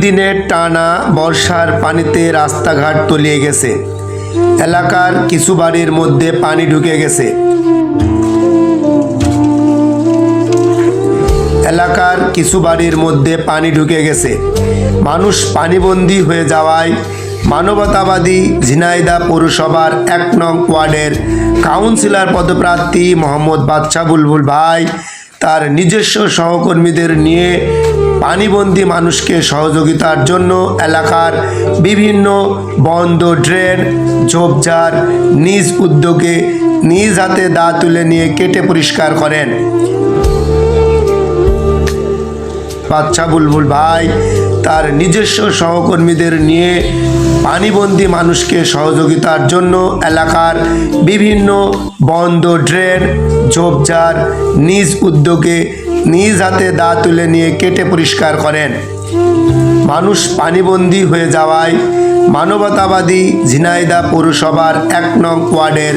দিনের টানা বর্ষার পানিতে রাস্তাঘাট তলিয়ে গেছে। এলাকার কিছু বাড়ির মধ্যে পানি ঢুকে গেছে। মানুষ পানিবন্দী হয়ে যাওয়ায় মানবতাবাদী ঝিনাইদহ পৌরসভার ১ নং ওয়ার্ডের কাউন্সিলর পদপ্রার্থী মোহাম্মদ বাদশা বুলবুল ভাই তার নিজস্ব সহকর্মীদের নিয়ে পানিবন্দী মানুষকে সহযোগিতার জন্য এলাকার বিভিন্ন বন্ধ ড্রেন, ঝোপঝাড় নিজ উদ্যোগে নিজ হাতে দা তুলে নিয়ে কেটে পরিষ্কার করেন। বাদশা বুলবুল ভাই তার নিজস্ব সহকর্মীদের নিয়ে পানিবন্দী মানুষকে সহযোগিতার জন্য এলাকার বিভিন্ন বন্ধ ড্রেন, ঝোপঝাড় নিজ উদ্যোগে নিজ হাতে দা তুলে নিয়ে কেটে পরিষ্কার করেন। মানুষ পানিবন্দী হয়ে যাওয়ায় মানবতাবাদী ঝিনাইদহ পৌরসভার ১ নং ওয়ার্ডের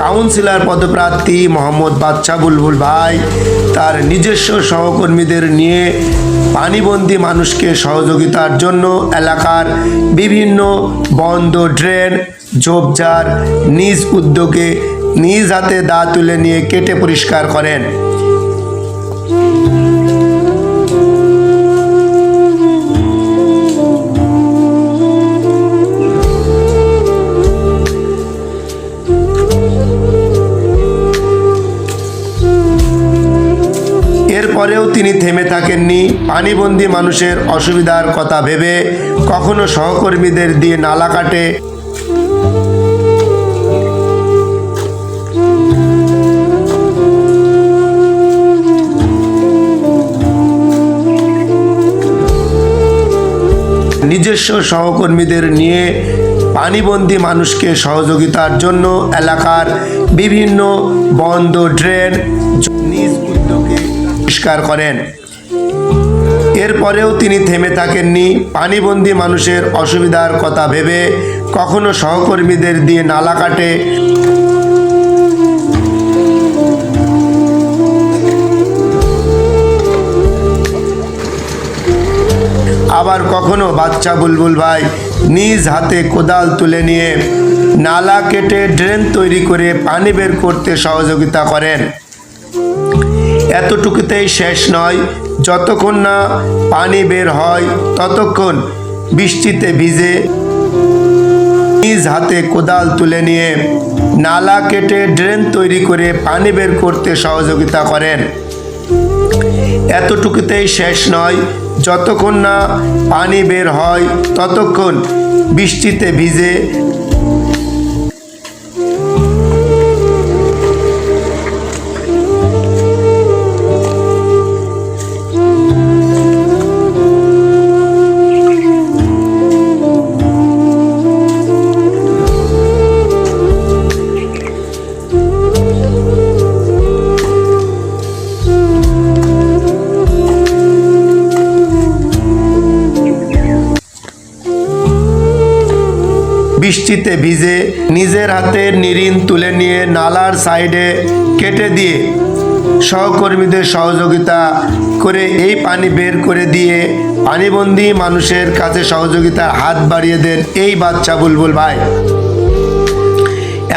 কাউন্সিলর পদপ্রার্থী মোহাম্মদ বাদশা বুলবুল ভাই তার নিজস্ব সহকর্মীদের নিয়ে পানিবন্দী মানুষকে সহযোগিতার জন্য এলাকার বিভিন্ন বন্ধ ড্রেন, ঝোপঝাড় নিজ উদ্যোগে নিজ হাতে দা তুলে নিয়ে কেটে পরিষ্কার করেন। এরপরেও তিনি থেমে থাকেননি। পানিবন্দী মানুষের অসুবিধার কথা ভেবে কখনো সহকর্মীদের দিয়ে নালা কাটে, নিজস্ব সহকর্মীদের নিয়ে পানিবন্দী মানুষকে সহযোগিতার জন্য এলাকার বিভিন্ন বন্ধ ড্রেন নিজ উদ্যোগে পরিষ্কার করেন। এরপরেও তিনি থেমে থাকেননি। পানিবন্দী মানুষের অসুবিধার কথা ভেবে কখনো সহকর্মীদের দিয়ে নালা কাটে, আবার কখনো বাদশা বুলবুল ভাই নিজ হাতে কোদাল তুলে নিয়ে নালা কেটে ড্রেন তৈরি করে পানি বের করতে সহযোগিতা করেন। এতটুকুতেই শেষ নয়, যতক্ষণ না পানি বের হয় ততক্ষণ বৃষ্টিতে ভিজে নিজ হাতে কোদাল তুলে নিয়ে নালা কেটে ড্রেন তৈরি করে পানি বের করতে সহযোগিতা করেন। এতটুকুতেই শেষ নয়, যতক্ষণ না পানি বের হয় ততক্ষণ বৃষ্টিতে ভিজে নিজের হাতে নিরিন তুলে নিয়ে নালার সাইডে কেটে দিয়ে সহকর্মীদের সহযোগিতা করে এই পানি বের করে দিয়ে পানিবন্দী মানুষের কাছে সহযোগিতার হাত বাড়িয়ে দেন এই বাদশা বুলবুল ভাই।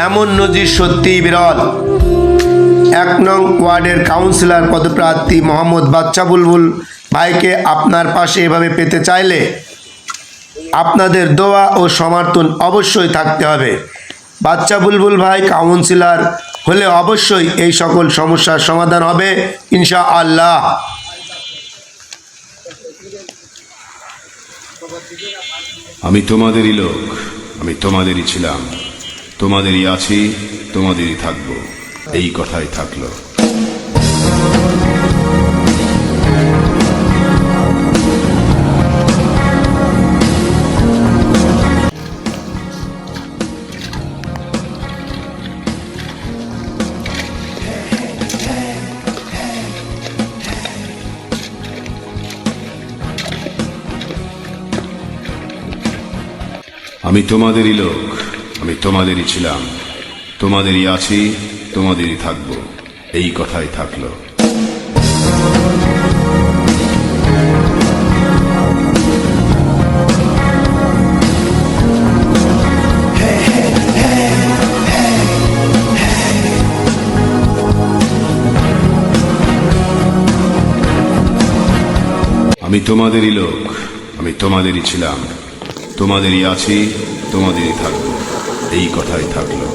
এমন নজির সত্যিই বিরল। ১ নং ওয়ার্ডের কাউন্সিলর পদপ্রার্থী মোহাম্মদ বাদশা বুলবুল ভাইকে আপনার পাশে এভাবে পেতে চাইলে আপনাদের দোয়া ও সমর্থন অবশ্যই থাকতে হবে। বাদশা বুলবুল ভাই কাউন্সিলর হলে অবশ্যই এই সকল সমস্যার সমাধান হবে ইনশাআল্লাহ। আমি তোমাদেরই লোক, আমি তোমাদেরই ছিলাম, তোমাদেরই আছি, তোমাদেরই থাকবো, এই কথাই থাকলো। আমি তোমাদেরই লোক, আমি তোমাদেরই ছিলাম, তোমাদেরই আছি, তোমাদেরই থাকবো, এই কথাই থাকলো। আমি তোমাদেরই লোক, আমি তোমাদেরই ছিলাম, তোমাদেরই আছি, তোমাদেরই থাকবো। এই কথাই থাকলো।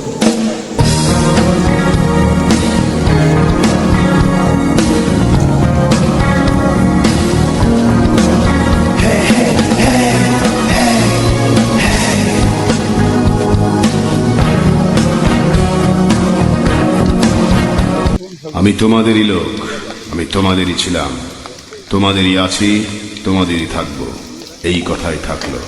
আমি তোমাদেরই লোক, আমি তোমাদেরই ছিলাম, তোমাদেরই আছি, তোমাদেরই থাকবো। এই কথাই থাকলো।